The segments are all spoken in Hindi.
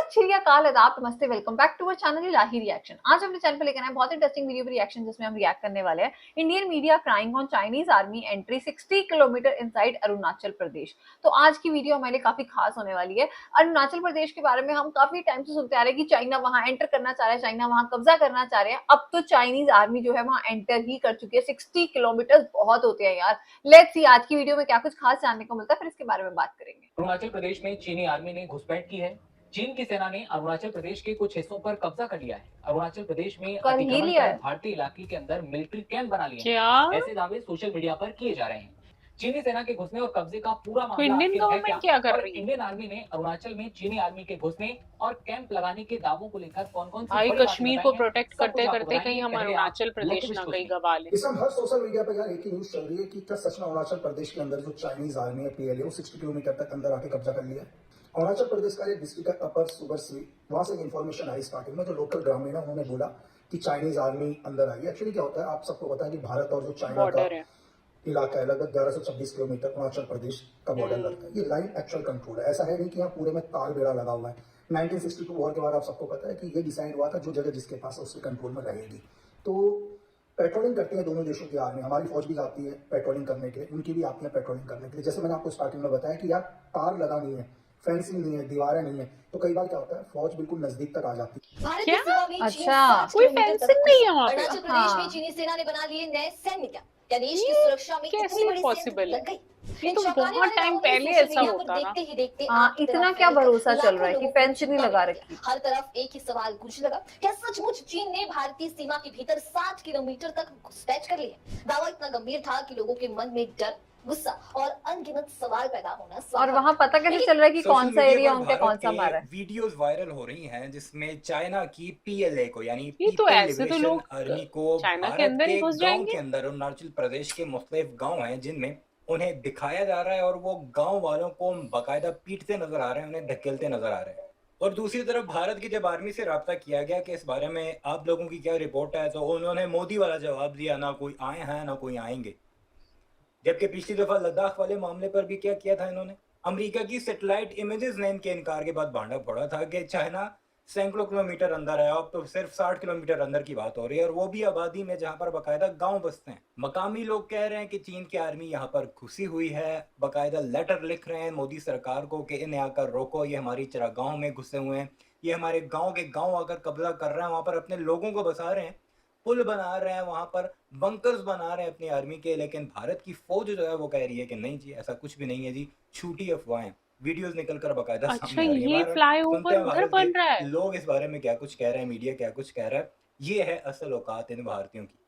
सत श्री अकाल, आदाब, नमस्ते, welcome back to our channel Ilahi reaction. आज हम अपने चैनल पे लेकर आए बहुत इंटरेस्टिंग वीडियो रिएक्शन जिसमें हम रिएक्ट करने वाले हैं Indian media crying on Chinese army entry 60 kilometre inside Arunachal Pradesh. तो आज की वीडियो हमारे लिए काफी खास होने वाली है। अरुणाचल प्रदेश के बारे में हम काफी टाइम से सुनते आ रहे हैं कि चाइना वहां एंटर करना चाह रहा है, चाइना वहां कब्जा करना चाह रहे हैं। अब तो चाइनीज आर्मी जो है वहां एंटर ही कर चुकी है। 60 किलोमीटर बहुत होते हैं यार। लेट्स सी आज की वीडियो में क्या कुछ खास जानने को मिलता है, फिर इसके बारे में बात करेंगे। अरुणाचल प्रदेश में चीनी आर्मी ने घुसपैठ की है। चीन की सेना ने अरुणाचल प्रदेश के कुछ हिस्सों पर कब्जा कर लिया है। अरुणाचल प्रदेश में कर ही अतिक्रमण लिया कर है। भारतीय इलाके के अंदर मिलिट्री कैंप बना लिए क्या? हैं। ऐसे दावे सोशल मीडिया पर किए जा रहे हैं। चीनी सेना के घुसने और कब्जे का पूरा तो मामला इंडियन आखिर है गवर्नमेंट क्या कर और रही है? इंडियन आर्मी ने अरुणाचल में चीनी आर्मी के घुसने और कैंप लगाने के दावों को लेकर कौन-कौन सी भाई बड़ी बातें कश्मीर बताई को हैं, प्रोटेक्ट सब करते कुछ आपको करते कहीं बताएंगे। हम पहले आप अरुणाचल प्रदेश लकी ना विश कहीं सुनिए। गवा लें। इस समय हर सोशल मीडिया पर यार एक ही न्यूज चल रही है कि क्या सच में अरुणाचल प्रदेश के अंदर जो चाइनीज आर्मी है पीएलए वो 60 किलोमीटर तक अंदर आके कब्जा कर लिया है। अरुणाचल प्रदेश का एक डिस्ट्रिक्ट है अपर सुबनसिरी, वहां से इन्फॉर्मेशन आई स्टार्टिंग में। जो लोकल ग्रामीण है उन्होंने बोला कि चाइनीज आर्मी अंदर आई है। एक्चुअली क्या होता है, आप सबको पता है कि भारत और जो चाइना का बॉर्डर है। इलाका है, लगभग 1126 किलोमीटर अरुणाचल प्रदेश का बॉर्डर लगता है। ये लाइन एक्चुअल कंट्रोल है, ऐसा है नहीं कि यहाँ पूरे में ताल बेड़ा लगा हुआ है। 1962 वॉर के बाद आप सबको पता है कि ये डिसाइड हुआ था जो जगह जिसके पास है उसके कंट्रोल में रहेगी। तो पेट्रोलिंग करते हैं दोनों देशों की आर्मी, हमारी फौज भी जाती है पेट्रोलिंग करने के लिए, उनकी भी आती है पेट्रोलिंग करने के लिए। जैसे मैंने आपको स्टार्टिंग में बताया कि यार तार लगा नहीं है, फेंसिंग नहीं है, दीवारें नहीं है, तो कई बार क्या होता है फौज बिल्कुल नजदीक तक आ जाती है। क्या? अच्छा, कोई फेंसिंग नहीं है वहाँ पे? अरुणाचल प्रदेश हाँ। में चीनी सेना ने बना लिए नए सैन्य कैंप। क्या देश की ये सुरक्षा में इतनी कैसे बड़ी पॉसिबल सेंध है? लग गई? ये इन तो चौंकाने बहुत वाले टाइम दावों ने पहले सोशल ऐसा मीडिया पर होता ना। देखते ही देखते हाँ, आग की इतना तरह क्या फैलकर भरोसा चल लाखों रहा है कि लोगों को फेंस नहीं चिंता लगा में रखी। डाल दिया। हर तरफ एक ही सवाल गूंजने लगा, क्या सचमुच चीन ने भारतीय सीमा के भीतर 60 किलोमीटर तक घुसपैठ कर ली है? दावा इतना गंभीर था कि लोगों के मन में डर, गुस्सा और अनगिनत सवाल पैदा होना और स्वाभाविक वहां पता कैसे चल रहा है कि कौन सा एरिया उनके कौन सा मारा है? वीडियोस वायरल हो रही हैं जिसमें चाइना की पीएलए को यानी ये तो पीपल ऐसे तो लिबरेशन लोग आर्मी को चाइना के भारत अंदर ही के घुस गांव जाएंगे। के अंदर अरुणाचल प्रदेश के मुख्तलिफ गांव हैं जिनमें उन्हें दिखाया जा रहा है और वो गांव वालों को बाकायदा पीटते नजर आ रहे हैं, उन्हें धकेलते नजर आ रहे हैं। और दूसरी तरफ भारत की जब आर्मी से राब्ता किया गया कि इस बारे में आप लोगों की क्या रिपोर्ट है, तो उन्होंने मोदी वाला जवाब दिया, ना कोई आए हैं ना कोई आएंगे। जबकि पिछली दफा लद्दाख वाले मामले पर भी क्या किया था इन्होंने, अमेरिका की सैटेलाइट इमेजेस ने इनके इनकार के बाद भांडा फोड़ा था कि चाइना सैकड़ों किलोमीटर अंदर है, अब तो सिर्फ 60 किलोमीटर अंदर की बात हो रही है, और वो भी आबादी में जहां पर बाकायदा गांव बसते हैं। मकामी लोग कह रहे हैं कि चीन की आर्मी यहाँ पर घुसी हुई है, बाकायदा लेटर लिख रहे हैं मोदी सरकार को कि इन्हें आकर रोको, ये हमारी चरागाहों में घुसे हुए हैं, ये हमारे गांव के गांव आकर कब्जा कर रहे हैं, वहां पर अपने लोगों को बसा रहे हैं, पुल बना रहे हैं, वहां पर बंकर्स बना रहे हैं अपनी आर्मी के। लेकिन भारत की फौज जो है वो कह रही है कि नहीं जी, ऐसा कुछ भी नहीं है जी, झूठी अफवाहें। वीडियोस निकल कर बाकायदा अच्छा, सामने आ रही है। ये बहरहाल सुनते फ्लाईओवर हैं उधर भारत बन के रहा है। लोग इस बारे में क्या कुछ कह रहे हैं, मीडिया क्या कुछ कह रहा है। ये है असल औकात इन भारतीयों की।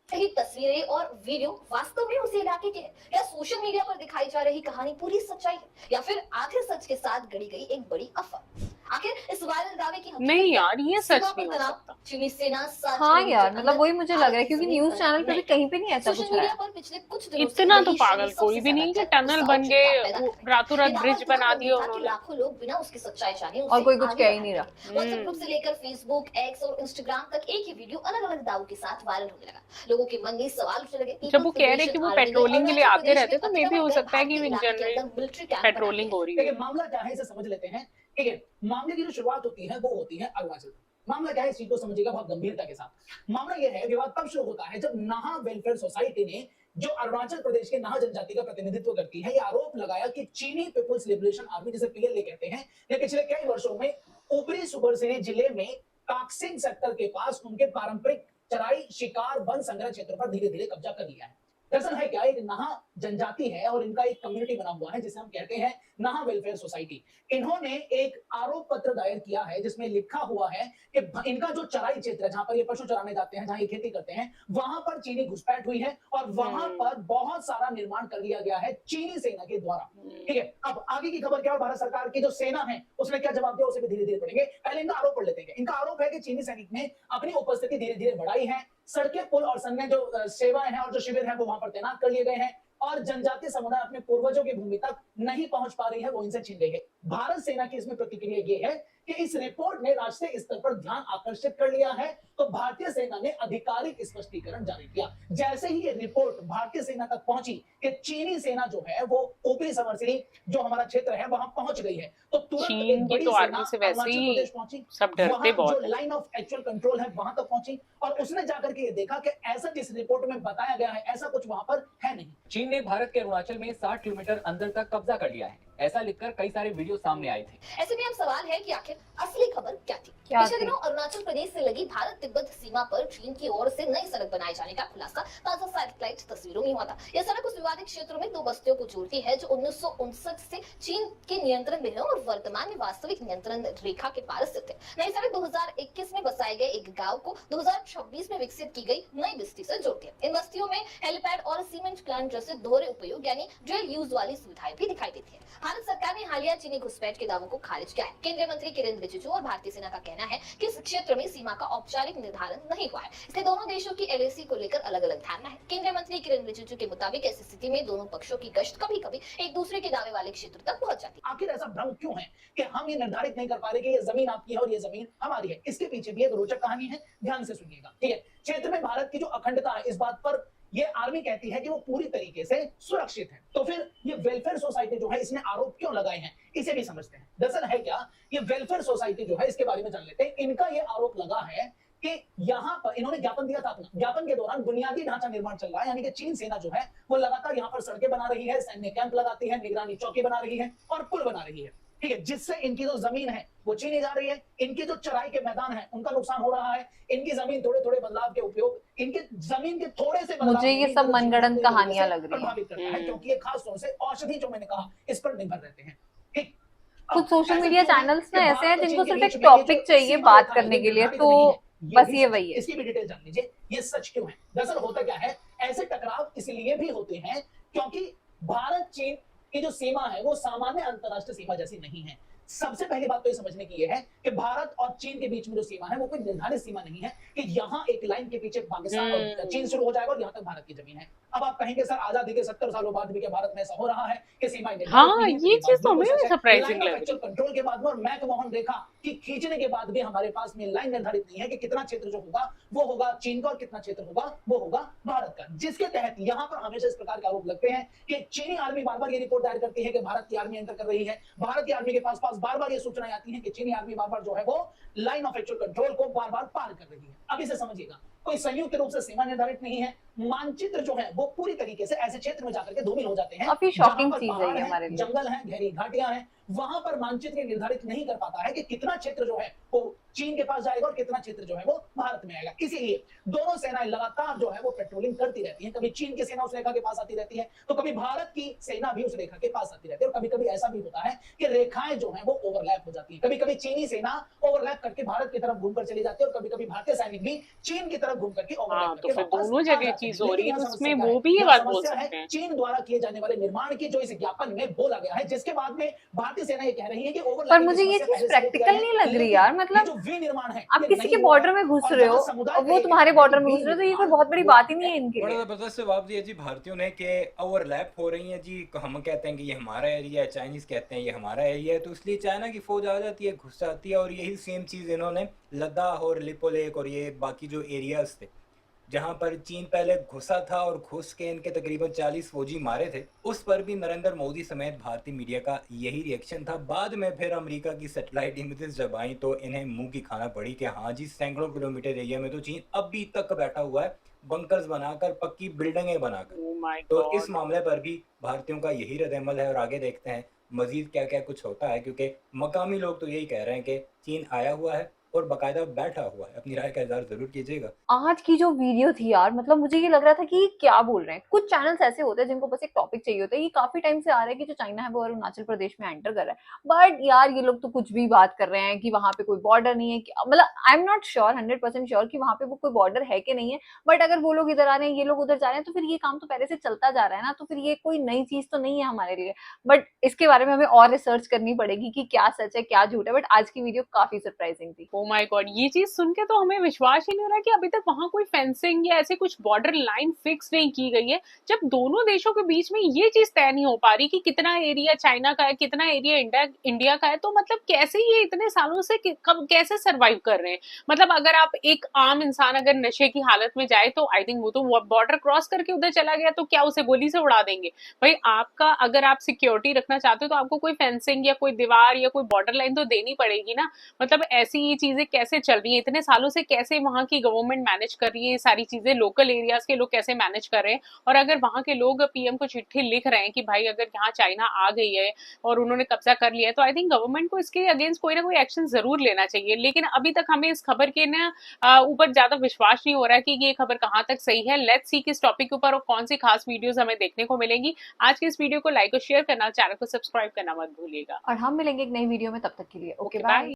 रही तस्वीरें और वीडियो वास्तव में उस इलाके के हैं, या सोशल मीडिया पर दिखाई जा रही कहानी पूरी सच्चाई है, या फिर आधे सच के साथ गढ़ी गई एक बड़ी अफवाह? आखिर इस वायरल दावे की हकीकत नहीं क्या? यार, ये सच सीमा नहीं पर हो तनाव, सकता। चीनी सेना 60 हाँ किलोमीटर यार, मतलब अंदर वही मुझे लग रहा है भारत की क्योंकि जमीन न्यूज पर चैनल पे भी नहीं। कहीं पे नहीं ऐसा सोशल कुछ मीडिया आया। पर पिछले कुछ दिनों से इतना यही तो चीनी पागल सबसे कोई भी ज्यादा नहीं कि चर्चा टनल और बन चिंता गए, पैदा कर रही है। रातों रात ये दावा ब्रिज इतना बना गंभीर दिया था कि उन्होंने। लाखों लोग बिना उसकी सच्चाई जाने और उसे कोई कुछ आगे कह ही बढ़ाने नहीं लगे। रहा। व्हाट्सएप ग्रुप से लेकर फेसबुक, एक्स और इंस्टाग्राम तक एक ही वीडियो अलग अलग दावों के साथ वायरल होने लगा। लोगों के मन में सवाल उठने लगे, जब वो कह रहे कि वो पेट्रोलिंग के लिए आते रहते तो मे भी हो सकता है कि in general military camp patrolling हो रही देखिए हो। मामला क्या है इसे समझ लेते हैं। ठीक है, मामले की जो शुरुआत होती है वो होती है अरुणाचल में। मामला क्या है इस चीज को समझिएगा बहुत गंभीरता के साथ। मामला यह है, विवाद तब शुरू होता है जब नाहा वेलफेयर सोसाइटी ने, जो अरुणाचल प्रदेश के नाहा जनजाति का प्रतिनिधित्व करती है, यह आरोप लगाया कि चीनी पीपुल्स लिबरेशन आर्मी, जिसे पीएलए कहते हैं, ने पिछले कई वर्षों में ऊपरी सुबनसिरी जिले में काक्सिंग सेक्टर के पास उनके पारंपरिक चराई, शिकार, वन संग्रह क्षेत्र पर धीरे धीरे कब्जा कर लिया है। दरअसल है क्या, एक नाहा जनजाति है और इनका एक कम्युनिटी बना हुआ है जिसे हम कहते हैं नाहा वेलफेयर सोसाइटी। इन्होंने एक आरोप पत्र दायर किया है जिसमें लिखा हुआ है कि इनका जो चराई क्षेत्र है, जहां पर ये पशु चराने जाते हैं, जहां ये खेती करते हैं, वहां पर चीनी घुसपैठ हुई है और वहां पर बहुत सारा निर्माण कर लिया गया है चीनी सेना के द्वारा। ठीक है, अब आगे की खबर क्या है, भारत सरकार की जो सेना है उसने क्या जवाब दिया उसे भी धीरे धीरे पढ़ेंगे। पहले इनका आरोप पढ़ लेते हैं। इनका आरोप है कि चीनी सैनिक ने अपनी उपस्थिति धीरे धीरे बढ़ाई है, सड़कें, पुल और अन्य जो सेवाएं हैं और जो शिविर हैं वो वहां पर तैनात कर लिए गए हैं, और जनजातीय समुदाय अपने पूर्वजों की भूमि तक नहीं पहुंच पा रही है, वो इनसे छीन गई है। भारत सेना की इसमें प्रतिक्रिया ये है कि इस रिपोर्ट ने राष्ट्रीय स्तर पर ध्यान आकर्षित कर लिया है, तो भारतीय सेना ने आधिकारिक स्पष्टीकरण जारी किया। जैसे ही ये रिपोर्ट भारतीय सेना तक पहुंची कि चीनी सेना जो है वो ऊपरी समरसिरी जो हमारा क्षेत्र है वहां पहुंच गई है, तो तुरंत चीन एक की बड़ी तो सेना आर्मी से वैसे अरुणाचल ही प्रदेश पहुंची, सब डरते वहां बहुत जो है। लाइन ऑफ एक्चुअल कंट्रोल है वहां तक पहुंची, और उसने जाकर के ये देखा कि ऐसा जिस रिपोर्ट में बताया गया है ऐसा कुछ वहां पर है नहीं। चीन ने भारत के अरुणाचल में 60 किलोमीटर अंदर तक कब्जा कर लिया है, ऐसा लिखकर कई सारे वीडियो सामने आए थे। ऐसे में अब सवाल है कि आखिर असली खबर क्या थी। क्या पिछले थी? दिनों अरुणाचल प्रदेश से लगी भारत तिब्बत सीमा पर चीन की ओर से नई सड़क बनाए जाने का खुलासा ताजा सैटेलाइट तस्वीरों में हुआ था। यह सड़क उस विवादित क्षेत्रों में दो बस्तियों को जोड़ती है जो 1959 से चीन के नियंत्रण में है और वर्तमान में वास्तविक नियंत्रण रेखा के पार स्थित है। नई सड़क 2021 में बसाए गए एक गांव को 2026 में विकसित की गई नई बस्ती से जोड़ती है। इन बस्तियों में हेलीपैड और सीमेंट प्लांट जैसे दोहरे उपयोग यानी ड्यूअल यूज वाली सुविधाएं भी दिखाई देती है। भारत सरकार ने हालिया चीनी घुसपैठ के दावों को खारिज किया है। केंद्रीय मंत्री किरेन रिजिजू और भारतीय सेना का कहना है कि इस क्षेत्र में सीमा का औपचारिक निर्धारण नहीं हुआ है, इसलिए दोनों देशों की एलएसी को लेकर अलग अलग धारणा है। केंद्रीय मंत्री किरेन रिजिजू के मुताबिक ऐसी स्थिति में दोनों पक्षों की गश्त कभी कभी एक दूसरे के दावे वाले क्षेत्र तक पहुंच जाती है। आखिर ऐसा भ्रम क्यों है कि हम ये निर्धारित नहीं कर पा रहे कि ये जमीन आपकी है और ये जमीन हमारी है? इसके पीछे भी एक रोचक कहानी है, ध्यान से सुनिएगा। ठीक है, क्षेत्र में भारत की जो अखंडता है इस बात पर ये आर्मी कहती है कि वो पूरी तरीके से सुरक्षित है। तो फिर ये वेलफेयर सोसाइटी जो है इसने आरोप क्यों लगाए हैं, इसे भी समझते हैं। दरअसल है क्या, ये वेलफेयर सोसाइटी जो है इसके बारे में जान लेते हैं। इनका ये आरोप लगा है कि यहाँ पर इन्होंने ज्ञापन दिया था अपना, ज्ञापन के दौरान बुनियादी ढांचा निर्माण चल रहा है, यानी कि चीन सेना जो है वो लगातार यहाँ पर सड़कें बना रही है, सैन्य कैंप लगाती है, निगरानी चौकी बना रही है और पुल बना रही है। ठीक है, जिससे इनकी जो जमीन है वो छीनी जा रही है, इनके जो चराई के मैदान है उनका नुकसान हो रहा है, इनकी जमीन थोड़े थोड़े बदलाव के उपयोग, इनके जमीन के थोड़े से बदलाव मुझे ये भी सब इनको मनगढ़ंत जीवन को कहानियां एक लग रही हैं। प्रभावित करता है, क्योंकि ये खास तौर से औषधि जो मैंने कहा इस पर निर्भर रहते हैं। ठीक, कुछ सोशल ऐसा मीडिया क्यों है चैनल्स कि ना ऐसे भारत हैं और जिनको चीन सिर्फ के एक बीच में ये टॉपिक जो चाहिए सीमा बात रेखा है, करने ये के लिए, निर्धारित तो नहीं है। ये बस भी ये सच वही है। है। इसकी भी डिटेल जान लीजिए, ये सच क्यों है। दरअसल होता क्या है, ऐसे टकराव इसलिए भी होते हैं क्योंकि भारत चीन की जो सीमा है वो सामान्य अंतरराष्ट्रीय सीमा जैसी नहीं है। सबसे पहली बात तो ये समझने की ये है कि भारत और चीन के बीच में जो सीमा है वो कोई निर्धारित सीमा नहीं है कि यहाँ एक लाइन के पीछे पाकिस्तान और चीन शुरू हो जाएगा और यहाँ तक भारत की जमीन है। अब आप कहेंगे सर आजादी के 70 सालों बाद भी क्या भारत में ऐसा हो रहा है कि सीमाएं निर्धारित हाँ, नहीं है? ये बात चीज तो बिल्कुल हमें सच है। सरप्राइजिंग लाइन ऑफ लग रही एक्चुअल कंट्रोल के बाद में और मैकमोहन रेखा की खींचने के बाद भी हमारे पास में लाइन निर्धारित नहीं है कि कितना क्षेत्र जो होगा वो होगा चीन का और कितना क्षेत्र होगा वो होगा भारत का, जिसके तहत यहाँ पर हमेशा इस प्रकार के आरोप लगते हैं कि चीनी आर्मी बार बार ये रिपोर्ट दायर करती है कि भारत की आर्मी एंटर कर रही है, भारत की आर्मी के पास बार बार ये सूचनाएं आती हैं कि चीनी आर्मी बार बार जो है वो लाइन ऑफ एक्चुअल कंट्रोल को बार बार पार कर रही है। अब इसे समझिएगा, कोई संयुक्त रूप से सीमा निर्धारित नहीं है, मानचित्र जो है वो पूरी तरीके से ऐसे क्षेत्र में जाकर के धूमिल हो जाते हैं काफी जहां शॉकिंग पर चीज है पहाड़ ये है, हमारे लिए। जंगल है, गहरी घाटियां हैं, वहां पर मानचित्र निर्धारित नहीं कर पाता है कि कितना क्षेत्र जो है वो चीन के पास जाएगा और कितना क्षेत्र जो है वो भारत में आएगा। इसीलिए दोनों सेनाएं लगातार जो है वो पेट्रोलिंग करती रहती हैं। कभी चीन की सेना उस रेखा के पास आती रहती है तो कभी भारत की सेना भी उस रेखा के पास आती रहती है, और कभी कभी ऐसा भी होता है कि रेखाएं जो है वो ओवरलैप हो जाती है। कभी कभी चीनी सेना ओवरलैप करके भारत की तरफ घूमकर चली जाती है और कभी कभी भारतीय सैनिक भी चीन की तरफ घूम करके हाँ, ओवरलैप तो करके फिर वापस दोनों आ जगह जाते हैं। चीज हो रही है, लेकिन तो यहाँ उसमें समस्या क्या वो है? भी ये यहाँ बात बोल समस्या सकते है हैं। चीन द्वारा किए जाने वाले निर्माण की, जो इस ज्ञापन में बोला गया है, जिसके बाद में भारतीय सेना ये कह रही है कि पर ओवरलैपिंग मुझे की ये समस्या चीज पहले से ही प्रैक्टिकल है, नहीं लग रही लेकिन यार। ये मतलब जो विनिर्माण है आप ये किसी नहीं के हुआ बॉर्डर है। में घुस और रहे जहां हो समुदाय और का वो ये तुम्हारे कहना है बॉर्डर कि में घुस रहे हो, तो ये कोई विनिर्माण बहुत बड़ी हुआ बात ही नहीं है इनके बड़ा लिए। जबरदस्त जवाब दिया जी भारतीयों ने कि ओवरलैप हो रही है जी। हम कहते हैं कि ये हमारा एरिया है, चाइनीज कहते हैं ये हमारा एरिया है, तो इसलिए चाइना की फौज आ जाती है, घुस जाती है। और यही सेम चीज़ इन्होंने लद्दाख और लिपोलेक और ये बाकी जो एरियाज थे जहां पर चीन पहले घुसा था और घुस के इनके तकरीबन 40 फौजी मारे थे, उस पर भी नरेंद्र मोदी समेत भारतीय मीडिया का यही रिएक्शन था। बाद में फिर अमेरिका की सैटेलाइट इमेजेस जब आई तो इन्हें मुंह की खाना पड़ी कि हाँ जी, सैकड़ों किलोमीटर एरिया में तो चीन अभी तक बैठा हुआ है, बंकर्स बनाकर, पक्की बिल्डिंगें बनाकर। ओह माय तो गॉड। इस मामले पर भी भारतीयों का यही रद्द-ए-अमल है और आगे देखते हैं मजीद क्या क्या कुछ होता है, क्योंकि मकामी लोग तो यही कह रहे हैं कि चीन आया हुआ है और बाकायदा बैठा हुआ है। अपनी राय का इजहार जरूर कीजिएगा। आज की जो वीडियो थी यार, मतलब मुझे ये लग रहा था कि ये क्या बोल रहे हैं। कुछ चैनल्स ऐसे होते हैं जिनको बस एक टॉपिक चाहिए होता है। ये काफी टाइम से आ रहा है कि जो चाइना है वो अरुणाचल प्रदेश में एंटर कर रहा है, बट यार ये लोग तो कुछ भी बात कर रहे हैं कि वहां पे कोई बॉर्डर नहीं है। मतलब I am not sure 100% sure कि वहां पे वो कोई बॉर्डर है कि नहीं है, बट अगर वो लोग इधर आ रहे हैं, ये लोग उधर जा रहे हैं, तो फिर ये काम तो पहले से चलता जा रहा है ना, तो फिर ये कोई नई चीज तो नहीं है हमारे लिए। बट इसके बारे में हमें और रिसर्च करनी पड़ेगी कि क्या सच है क्या झूठ है। बट आज की वीडियो काफी सरप्राइजिंग थी। ओ माय गॉड, ये चीज सुन के तो हमें विश्वास ही नहीं हो रहा कि अभी तक वहां कोई फेंसिंग या ऐसे कुछ बॉर्डर लाइन फिक्स नहीं की गई है, जब दोनों देशों के बीच में ये चीज तय नहीं हो पा रही कि कितना एरिया चाइना का है, कितना एरिया इंडिया का है। तो मतलब कैसे ये इतने सालों से कैसे सरवाइव कर रहे हैं? मतलब अगर आप एक आम इंसान अगर नशे की हालत में जाए तो आई थिंक वो तो बॉर्डर क्रॉस करके उधर चला गया तो क्या उसे गोली से उड़ा देंगे? भाई आपका अगर आप सिक्योरिटी रखना चाहते हो तो आपको कोई फेंसिंग या कोई दीवार या कोई बॉर्डर लाइन तो देनी पड़ेगी ना। मतलब ऐसी ये चीजें कैसे चल रही है इतने सालों से? कैसे वहां की गवर्नमेंट मैनेज कर रही है ये सारी चीजें? लोकल एरियाज के लोग कैसे मैनेज कर रहे हैं? और अगर वहां के लोग पीएम को चिट्ठी लिख रहे हैं कि भाई अगर यहाँ चाइना आ गई है और उन्होंने कब्जा कर लिया है, तो आई थिंक गवर्नमेंट को इसके अगेंस्ट कोई ना कोई एक्शन जरूर लेना चाहिए। लेकिन अभी तक हमें इस खबर के ना ऊपर ज्यादा विश्वास नहीं हो रहा है कि ये खबर कहाँ तक सही है। लेट्स सी कि इस टॉपिक के ऊपर और कौन सी खास वीडियोस हमें देखने को मिलेंगी। आज के इस वीडियो को लाइक और शेयर करना, चैनल को सब्सक्राइब करना मत भूलिएगा। और हम मिलेंगे एक नई वीडियो में, तब तक के लिए ओके Okay, बाय। bye.